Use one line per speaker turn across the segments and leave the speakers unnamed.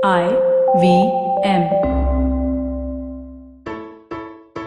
IVM.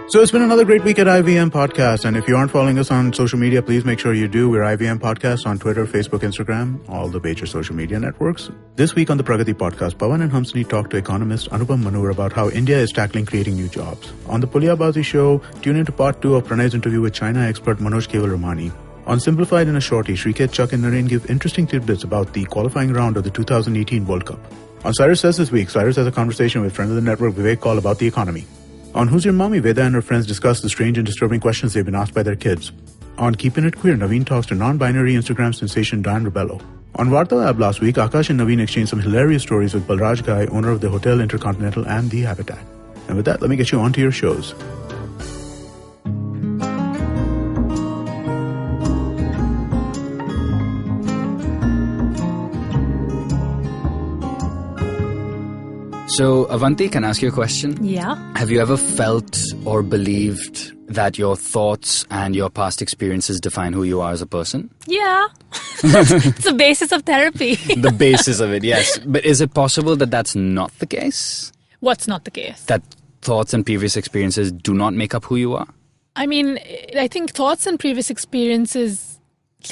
So it's been another great week at IVM Podcast, and if you aren't following us on social media, please make sure you do. We're IVM Podcast on Twitter, Facebook, Instagram, all the major social media networks. This week on the Pragati Podcast, Pawan and Hamsini talked to economist Anupam Manur about how India is tackling creating new jobs. On the Pulyabazi show, tune into part 2 of Pranay's interview with China expert Manoj Keval Ramani. On Simplified in a Shorty, Shrikesh, Chuck and Naren give interesting tidbits about the qualifying round of the 2018 World Cup. On Cyrus Says this week, Cyrus has a conversation with friend of the network Vivek Kaul about the economy. On Who's Your Mommy, Veda and her friends discuss the strange and disturbing questions they've been asked by their kids. On Keeping It Queer, Naveen talks to non-binary Instagram sensation Dan Rebello. On Varta Lab last week, Akash and Naveen exchanged some hilarious stories with Balraj Ghai, owner of the Hotel Intercontinental and The Habitat. And with that, let me get you onto your shows.
So, Avanti, can I ask you a question?
Yeah.
Have you ever felt or believed that your thoughts and your past experiences define who you are as a person?
Yeah. It's the basis of therapy.
The basis of it, yes. But is it possible that that's not the case?
What's not the case?
That thoughts and previous experiences do not make up who you are?
I mean, I think thoughts and previous experiences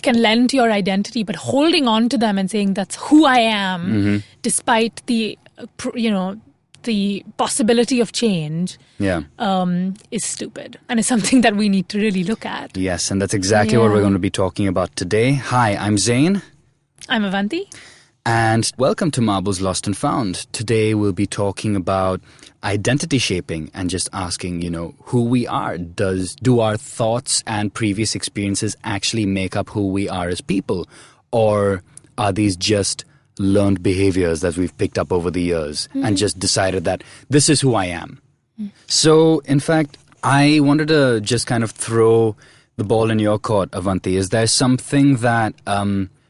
can lend to your identity, but holding on to them and saying that's who I am, despite the the possibility of change is stupid and is something that we need to really look at.
Yes, and that's exactly what we're going to be talking about today. Hi, I'm Zain.
I'm Avanti.
And welcome to Marbles Lost and Found. Today we'll be talking about identity shaping and just asking, who we are. Do our thoughts and previous experiences actually make up who we are as people? Or are these just learned behaviors that we've picked up over the years and just decided that this is who I am? So, in fact, I wanted to just kind of throw the ball in your court, Avanti. Is there something that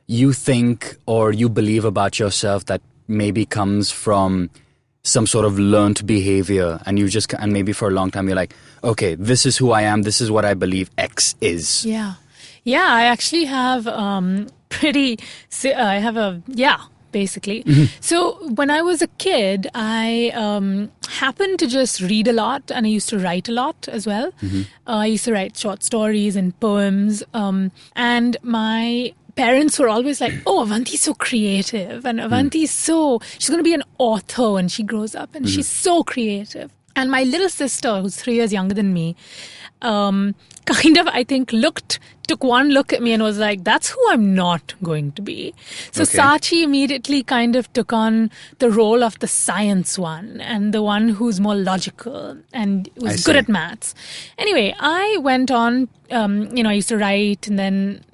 you think or you believe about yourself that maybe comes from some sort of learned behavior and maybe for a long time you're like, okay, this is who I am, this is what I believe X is?
Yeah, I actually have basically. So when I was a kid, I happened to just read a lot, and I used to write a lot as well. I used to write short stories and poems, and my parents were always like, oh, Avanti's so creative, and Avanti's she's going to be an author when she grows up, and she's so creative. And my little sister, who's 3 years younger than me, I think took one look at me and was like, that's who I'm not going to be. So Sachi immediately kind of took on the role of the science one and the one who's more logical and was good at maths. Anyway, I went on, I used to write, and then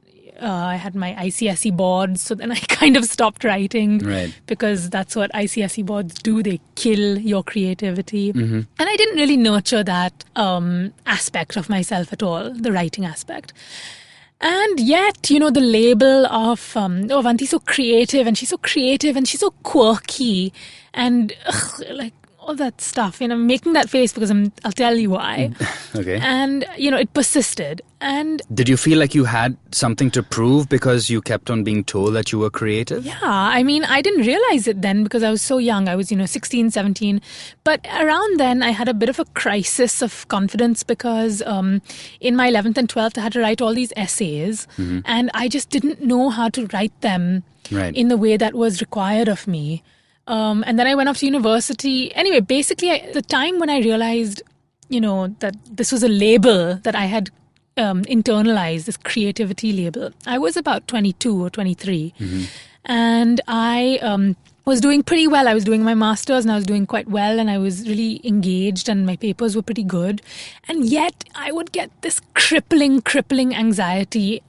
I had my ICSE boards, so then I kind of stopped writing because that's what ICSE boards do. They kill your creativity. And I didn't really nurture that aspect of myself at all, the writing aspect. And yet, the label of, Avanti's so creative and she's so so quirky and all that stuff, making that face because I'll tell you why.
Okay.
And, it persisted. And
did you feel like you had something to prove because you kept on being told that you were creative?
Yeah, I mean, I didn't realize it then because I was so young. I was, 16, 17. But around then, I had a bit of a crisis of confidence because in my 11th and 12th, I had to write all these essays. And I just didn't know how to write them in the way that was required of me. And then I went off to university. Anyway, basically, the time when I realized, that this was a label that I had internalized, this creativity label, I was about 22 or 23. And I was doing pretty well. I was doing my master's and I was doing quite well and I was really engaged and my papers were pretty good. And yet I would get this crippling anxiety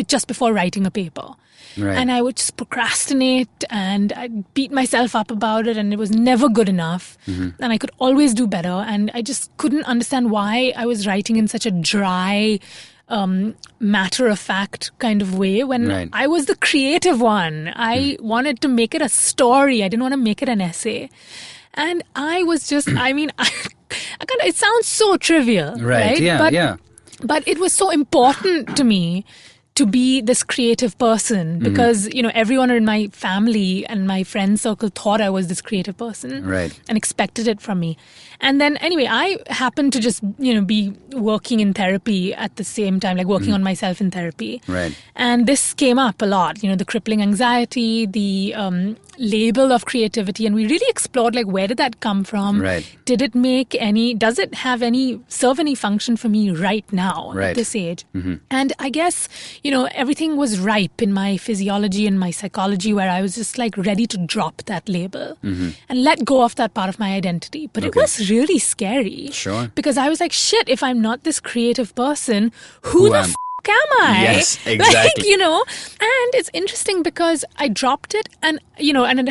just before writing a paper.
Right.
And I would just procrastinate and I'd beat myself up about it and it was never good enough. And I could always do better. And I just couldn't understand why I was writing in such a dry, matter-of-fact kind of way when I was the creative one. I wanted to make it a story. I didn't want to make it an essay. And I was just, it sounds so trivial. Right?
Yeah,
But it was so important to me to be this creative person because, everyone in my family and my friend circle thought I was this creative person and expected it from me. And then anyway, I happened to just, be working in therapy at the same time, like working on myself in therapy.
Right.
And this came up a lot, the crippling anxiety, the label of creativity. And we really explored, like, where did that come from?
Right.
Does it serve any function for me right now at this age? And I guess, everything was ripe in my physiology and my psychology where I was just like ready to drop that label and let go of that part of my identity. But it was really scary.
Sure.
Because I was like, shit, if I'm not this creative person, who the f*** am I?
Yes, exactly.
And it's interesting because I dropped it and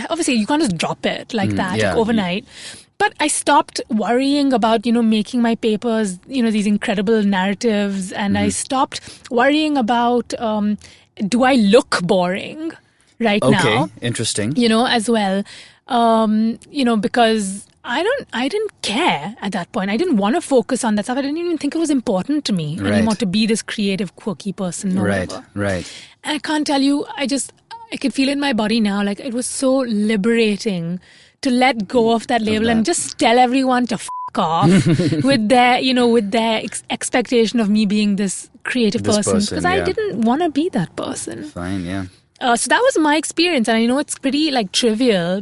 obviously you can't just drop it like that overnight. But I stopped worrying about, making my papers, these incredible narratives. And I stopped worrying about, do I look boring right now?
Okay, interesting.
As well. Because I didn't care at that point. I didn't want to focus on that stuff. I didn't even think it was important to me anymore to be this creative, quirky person.
Right.
And I can't tell you, I could feel it in my body now. Like, it was so liberating to let go of that label and just tell everyone to f*** off with their expectation of me being this creative person. Because I didn't want to be that person.
Fine, yeah.
So that was my experience, and I know it's pretty trivial,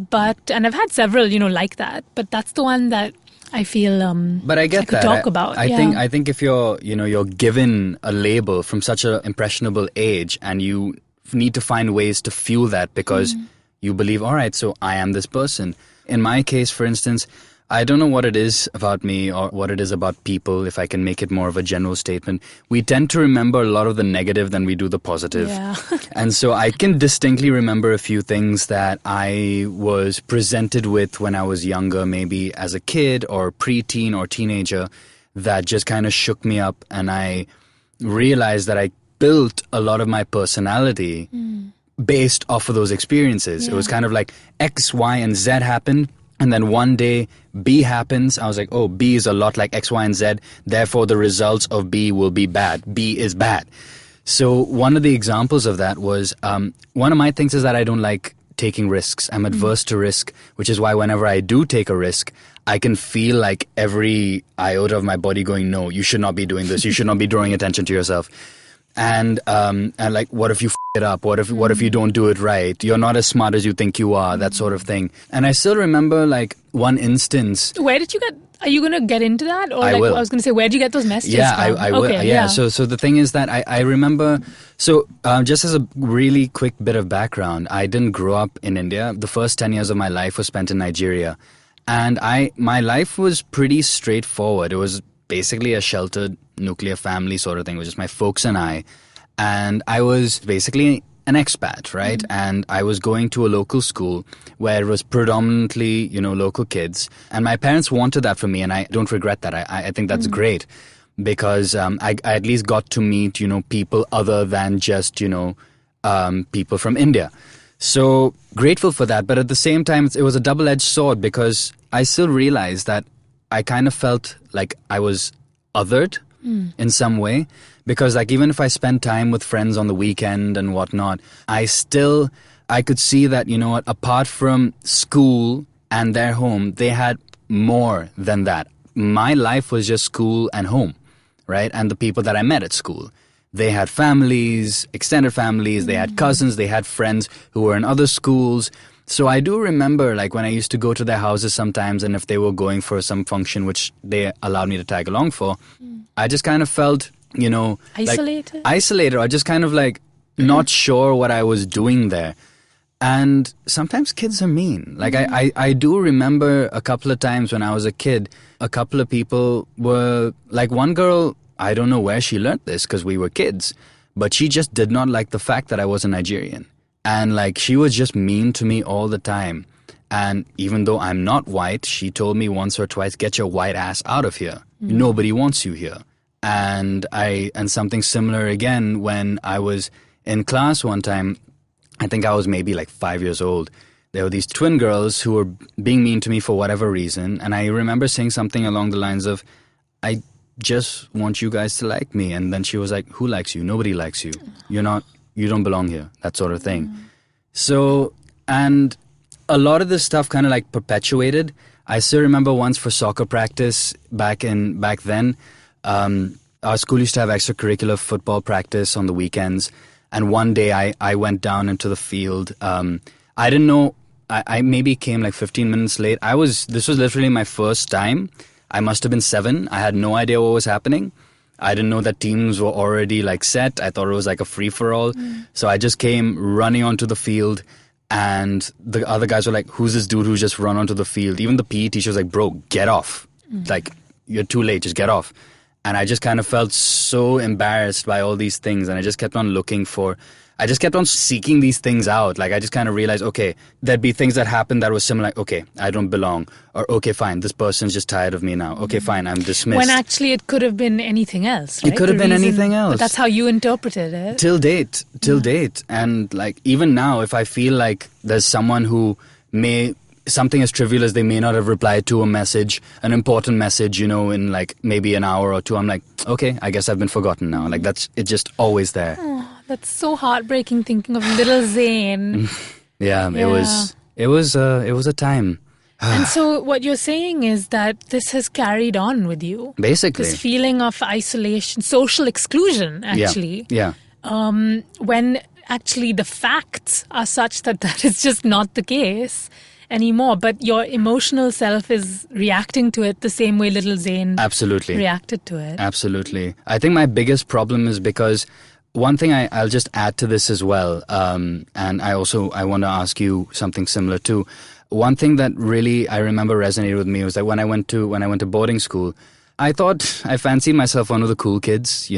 and I've had several, like that, but that's the one that I feel
but I get
I could
that.
talk about.
I think if you're given a label from such an impressionable age, and you need to find ways to fuel that because you believe, all right, so I am this person. In my case, for instance, I don't know what it is about me or what it is about people, if I can make it more of a general statement. We tend to remember a lot of the negative than we do the positive.
Yeah.
And so I can distinctly remember a few things that I was presented with when I was younger, maybe as a kid or preteen or teenager, that just kind of shook me up. And I realized that I built a lot of my personality based off of those experiences. It was kind of like X, Y, and Z happened. And then one day B happens. I was like, oh, B is a lot like X, Y, and Z. Therefore, the results of B will be bad. B is bad. So one of the examples of that was one of my things is that I don't like taking risks. I'm adverse to risk, which is why whenever I do take a risk, I can feel like every iota of my body going, no, you should not be doing this. You should not be drawing attention to yourself. And like, what if you f*** it up? What if you don't do it right? You're not as smart as you think you are, that sort of thing. And I still remember like one instance.
Where did you get? Are you going to get into that? Or
I will.
I was going to say, where did you get those messages from?
I will.
Okay,
yeah. So the thing is that I remember. So just as a really quick bit of background, I didn't grow up in India. The first 10 years of my life was spent in Nigeria, and my life was pretty straightforward. It was basically a sheltered nuclear family sort of thing, which is my folks and I was basically an expat, right? And I was going to a local school where it was predominantly, local kids, and my parents wanted that for me, and I don't regret that. I think that's great because I at least got to meet, people other than just, people from India. So grateful for that, but at the same time, it was a double-edged sword because I still realized that I kind of felt like I was othered in some way, because like even if I spent time with friends on the weekend and whatnot, I could see that, apart from school and their home, they had more than that. My life was just school and home, right? And the people that I met at school, they had families, extended families, they had cousins, they had friends who were in other schools. So I do remember like when I used to go to their houses sometimes, and if they were going for some function which they allowed me to tag along for, I just kind of felt, isolated, or just kind of like not sure what I was doing there. And sometimes kids are mean. Like I do remember a couple of times when I was a kid, a couple of people were like, one girl, I don't know where she learned this because we were kids, but she just did not like the fact that I was a Nigerian. And like she was just mean to me all the time. And even though I'm not white, she told me once or twice, get your white ass out of here. Nobody wants you here. And something similar again when I was in class one time, I think I was maybe like 5 years old. There were these twin girls who were being mean to me for whatever reason. And I remember saying something along the lines of, I just want you guys to like me. And then she was like, who likes you? Nobody likes you. You don't belong here. That sort of thing. So, and a lot of this stuff kind of like perpetuated. I still remember once for soccer practice back then, our school used to have extracurricular football practice on the weekends. And one day I went down into the field. I didn't know, I maybe came like 15 minutes late. This was literally my first time. I must have been 7. I had no idea what was happening. I didn't know that teams were already like set. I thought it was like a free-for-all. So I just came running onto the field, and the other guys were like, who's this dude who's just run onto the field? Even the PE teacher was like, bro, get off. Like, you're too late, just get off. And I just kind of felt so embarrassed by all these things, and I just kept on seeking these things out. Like, I just kind of realized, okay, there'd be things that happened that was similar, like, okay, I don't belong. Or, okay, fine, this person's just tired of me now. Okay, fine, I'm dismissed.
When actually it could have been anything else, right?
It could have been anything else.
But that's how you interpreted it.
Till date. And, like, even now, if I feel like there's someone who something as trivial as they may not have replied to a message, an important message, in like maybe an hour or two, I'm like, okay, I guess I've been forgotten now. Like, it's just always there.
Oh, that's so heartbreaking thinking of little Zain.
Yeah, it was a time.
And so what you're saying is that this has carried on with you.
Basically.
This feeling of isolation, social exclusion, actually.
Yeah.
When actually the facts are such that is just not the case anymore, but your emotional self is reacting to it the same way little Zain reacted to it.
Absolutely. I think my biggest problem is because one thing I'll just add to this as well, and I want to ask you something similar too. One thing that really I remember resonated with me was that when I went to boarding school, I thought I fancied myself one of the cool kids,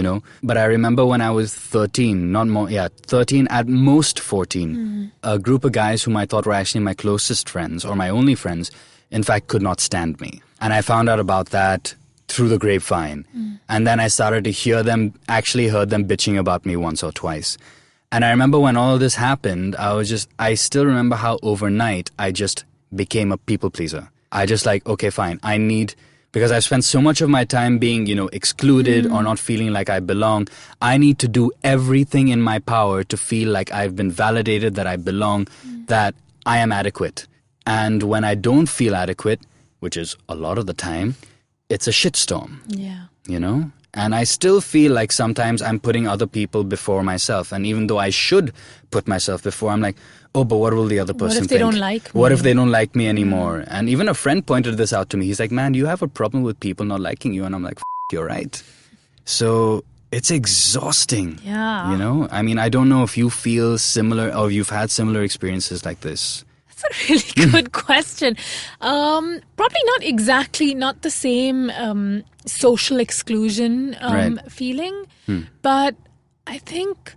But I remember when I was 13, 13 at most 14, a group of guys whom I thought were actually my closest friends or my only friends, in fact, could not stand me. And I found out about that through the grapevine. And then I started to heard them bitching about me once or twice. And I remember when all this happened, I still remember how overnight I just became a people pleaser. I just like, okay, fine, because I've spent so much of my time being, excluded or not feeling like I belong. I need to do everything in my power to feel like I've been validated, that I belong, that I am adequate. And when I don't feel adequate, which is a lot of the time, it's a shitstorm.
Yeah.
And I still feel like sometimes I'm putting other people before myself. And even though I should put myself before, I'm like, oh, but what will the other person think?
What if they don't like me?
What if they don't like me anymore? And even a friend pointed this out to me. He's like, man, you have a problem with people not liking you. And I'm like, you're right. So it's exhausting.
Yeah.
I mean, I don't know if you feel similar or you've had similar experiences like this.
That's a really good question. Probably not the same social exclusion feeling, but I think,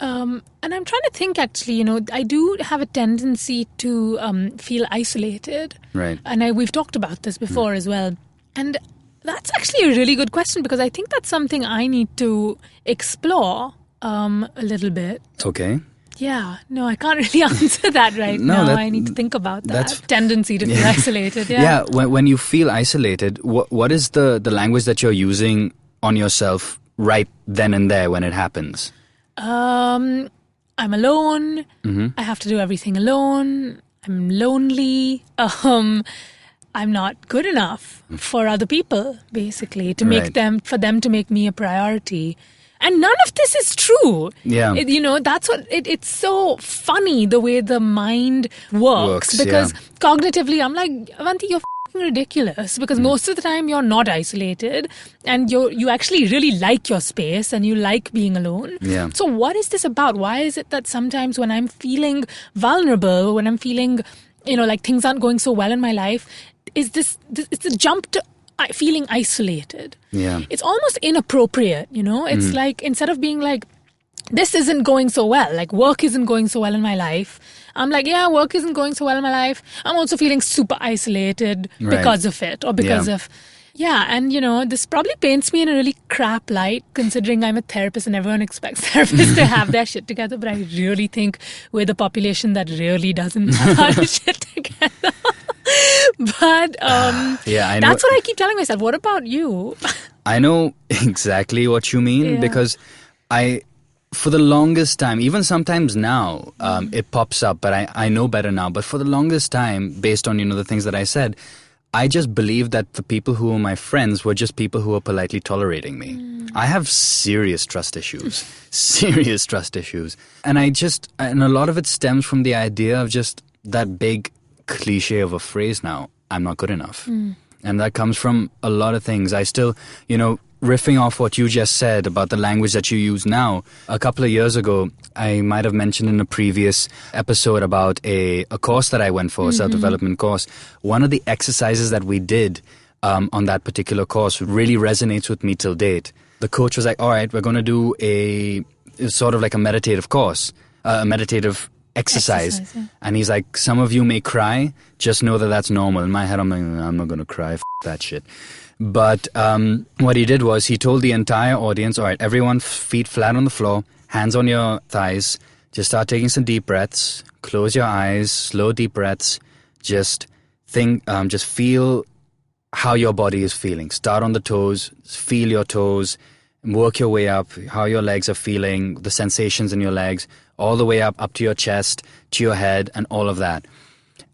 and I'm trying to think actually, I do have a tendency to feel isolated.
Right.
And we've talked about this before as well. And that's actually a really good question because I think that's something I need to explore a little bit.
Okay.
Yeah, no, I can't really answer that right now. I need to think about that tendency to feel isolated. Yeah,
when you feel isolated, what is the language that you're using on yourself right then and there when it happens?
I'm alone. I have to do everything alone. I'm lonely. I'm not good enough for other people, basically, for them to make me a priority. And none of this is true.
Yeah.
That's what it's so funny the way the mind works because cognitively I'm like, Avanti, you're f***ing ridiculous because most of the time you're not isolated and you actually really like your space and you like being alone.
Yeah.
So what is this about? Why is it that sometimes when I'm feeling vulnerable, when I'm feeling, like things aren't going so well in my life, it's a jump to feeling isolated.
Yeah.
It's almost inappropriate, It's like, instead of being like, this isn't going so well, like work isn't going so well in my life, I'm like, yeah, work isn't going so well in my life. I'm also feeling super isolated because of it or because of... Yeah, and this probably paints me in a really crap light considering I'm a therapist and everyone expects therapists to have their shit together, but I really think we're the population that really doesn't have our shit together. But
I know.
that's what I keep telling myself. What about you?
I know exactly what you mean because for the longest time, even sometimes now, it pops up, but I know better now. But for the longest time, based on, the things that I said, I just believed that the people who were my friends were just people who were politely tolerating me. I have serious trust issues, serious trust issues. And and a lot of it stems from the idea of just that big cliche of a phrase now, I'm not good enough. And that comes from a lot of things. I still, riffing off what you just said about the language that you use now, a couple of years ago, I might have mentioned in a previous episode about a course that I went for, a self-development course. One of the exercises that we did on that particular course really resonates with me till date. The coach was like, all right, we're going to do a sort of like a meditative course, a meditative exercise. And he's like, some of you may cry, just know that that's normal. In my head, I'm like, I'm not going to cry, that shit. But what he did was he told the entire audience, all right, everyone feet flat on the floor, hands on your thighs, just start taking some deep breaths, close your eyes, slow deep breaths, just feel how your body is feeling. Start on the toes, feel your toes, work your way up, how your legs are feeling, the sensations in your legs, all the way up to your chest, to your head, and all of that.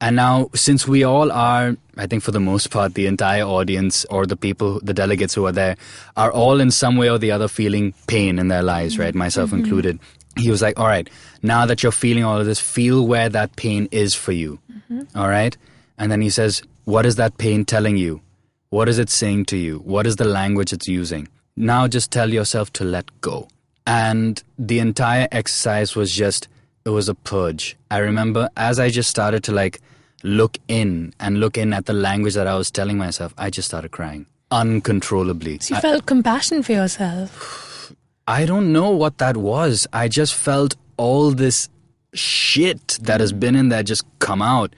And now, since we all are, I think for the most part, the entire audience or the people, the delegates who are there, are all in some way or the other feeling pain in their lives, right? Myself included. He was like, all right, now that you're feeling all of this, feel where that pain is for you. All right? And then he says, what is that pain telling you? What is it saying to you? What is the language it's using? Now just tell yourself to let go. And the entire exercise was it was a purge. I remember as I just started to look in at the language that I was telling myself, I just started crying uncontrollably.
So you felt compassion for yourself?
I don't know what that was. I just felt all this shit that has been in there just come out.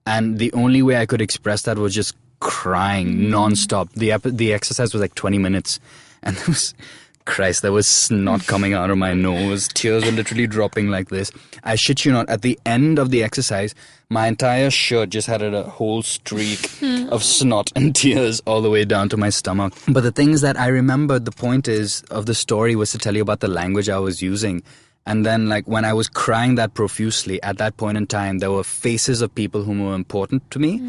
And the only way I could express that was just crying nonstop. The exercise was like 20 minutes. And there was snot coming out of my nose. Tears were literally dropping like this. I shit you not, at the end of the exercise, my entire shirt just had a whole streak of snot and tears all the way down to my stomach. But the thing is that I remembered, the point of the story was to tell you about the language I was using. And then when I was crying that profusely, at that point in time, there were faces of people who were important to me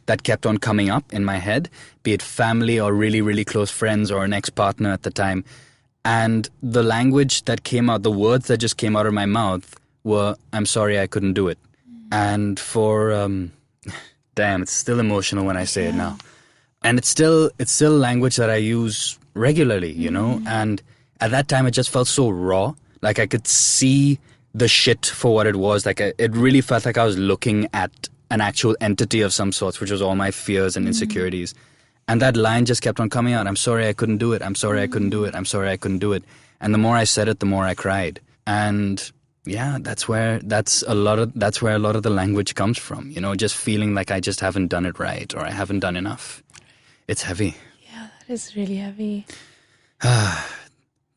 that kept on coming up in my head, be it family or really, really close friends or an ex-partner at the time. And the language that came out, the words that just came out of my mouth were, I'm sorry, I couldn't do it. And for, damn, it's still emotional when I say it now. And it's still language that I use regularly, and at that time it just felt so raw. Like I could see the shit for what it was. It really felt like I was looking at an actual entity of some sorts, which was all my fears and insecurities. And that line just kept on coming out. I'm sorry I couldn't do it. I'm sorry I couldn't do it. I'm sorry I couldn't do it. And the more I said it, the more I cried. And yeah, that's where a lot of the language comes from. Just feeling like I just haven't done it right or I haven't done enough. It's heavy.
Yeah, that is really heavy.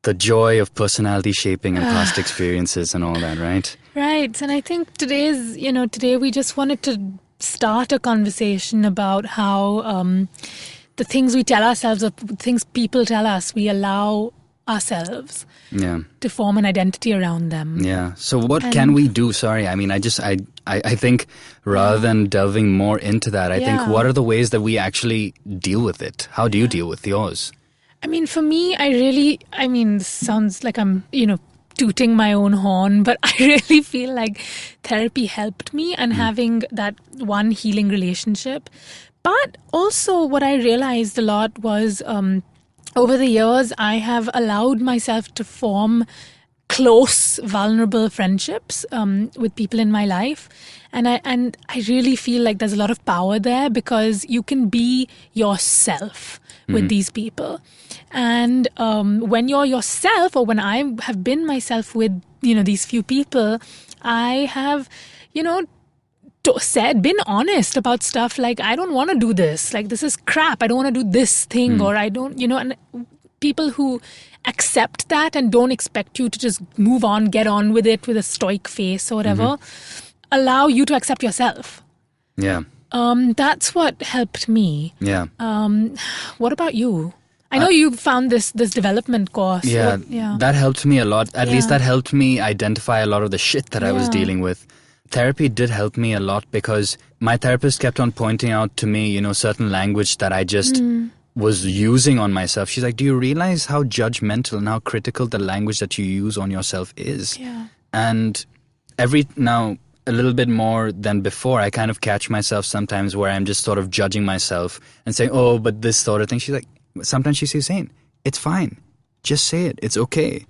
The joy of personality shaping and past experiences and all that, right?
Right. And I think today we just wanted to start a conversation about how the things we tell ourselves or things people tell us, we allow ourselves to form an identity around them.
Yeah. So what can we do? Sorry. I mean, I think rather than delving more into that, I think what are the ways that we actually deal with it? How do you deal with yours?
I mean, for me, this sounds like I'm, tooting my own horn, but I really feel like therapy helped me and having that one healing relationship. But also what I realized a lot was over the years, I have allowed myself to form close, vulnerable friendships with people in my life. And I really feel like there's a lot of power there because you can be yourself with these people. And when you're yourself, or when I have been myself with, these few people, I have, been honest about stuff like, I don't want to do this. Like, this is crap. I don't want to do this thing. Or I don't, and people who accept that and don't expect you to just move on, get on with it with a stoic face or whatever, allow you to accept yourself.
Yeah.
That's what helped me.
Yeah.
What about you? I know you found this development course.
Yeah, that helped me a lot. At least that helped me identify a lot of the shit that I was dealing with. Therapy did help me a lot because my therapist kept on pointing out to me, certain language that I just was using on myself. She's like, do you realize how judgmental and how critical the language that you use on yourself is?
Yeah.
And now, a little bit more than before, I kind of catch myself sometimes where I'm just sort of judging myself and saying, oh, but this sort of thing. She's like, sometimes she says, Zain, it's fine. Just say it. It's okay.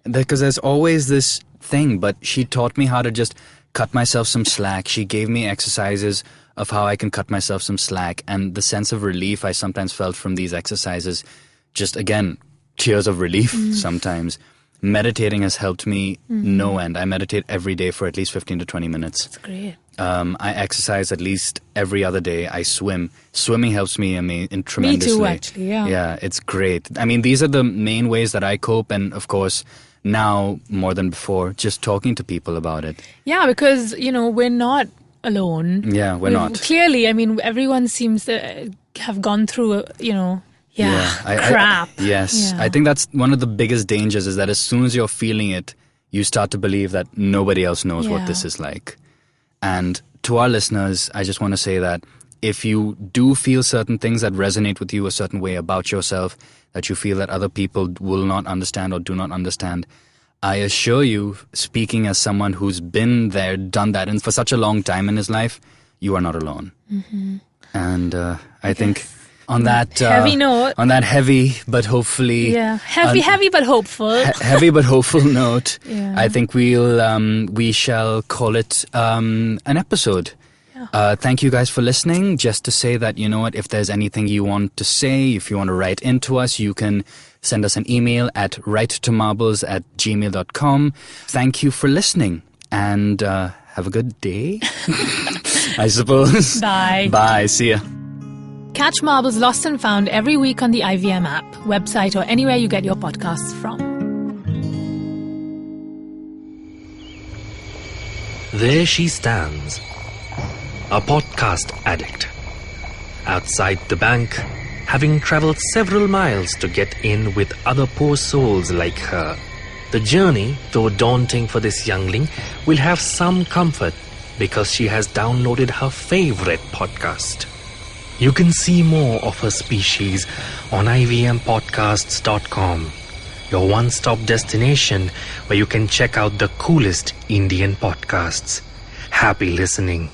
Because there's always this thing, but she taught me how to just cut myself some slack. She gave me exercises of how I can cut myself some slack. And the sense of relief I sometimes felt from these exercises, just again, tears of relief sometimes. Meditating has helped me no end. I meditate every day for at least 15 to 20 minutes.
That's great.
I exercise at least every other day. I swim. Swimming helps me tremendously.
Me too, actually, yeah.
Yeah, it's great. I mean, these are the main ways that I cope. And of course, now more than before, just talking to people about it.
Yeah, because, we're not alone.
Yeah, we're not.
Clearly, I mean, everyone seems to have gone through, crap.
Yes. I think that's one of the biggest dangers is that as soon as you're feeling it, you start to believe that nobody else knows what this is like. And to our listeners, I just want to say that if you do feel certain things that resonate with you a certain way about yourself, that you feel that other people will not understand or do not understand, I assure you, speaking as someone who's been there, done that, and for such a long time in his life, you are not alone. And I think on that
heavy note,
on that heavy but hopefully
heavy but hopeful,
heavy but hopeful note,
I
think we shall call it an episode. Thank you guys for listening. Just to say that, if there's anything you want to say, if you want to write into us, you can send us an email at writetomarbles@gmail.com. Thank you for listening and have a good day, I suppose.
Bye.
Bye. See ya.
Catch Marbles Lost and Found every week on the IVM app, website, or anywhere you get your podcasts from.
There she stands, a podcast addict. Outside the bank, having traveled several miles to get in with other poor souls like her. The journey, though daunting for this youngling, will have some comfort because she has downloaded her favorite podcast. You can see more of her species on ivmpodcasts.com, your one-stop destination where you can check out the coolest Indian podcasts. Happy listening.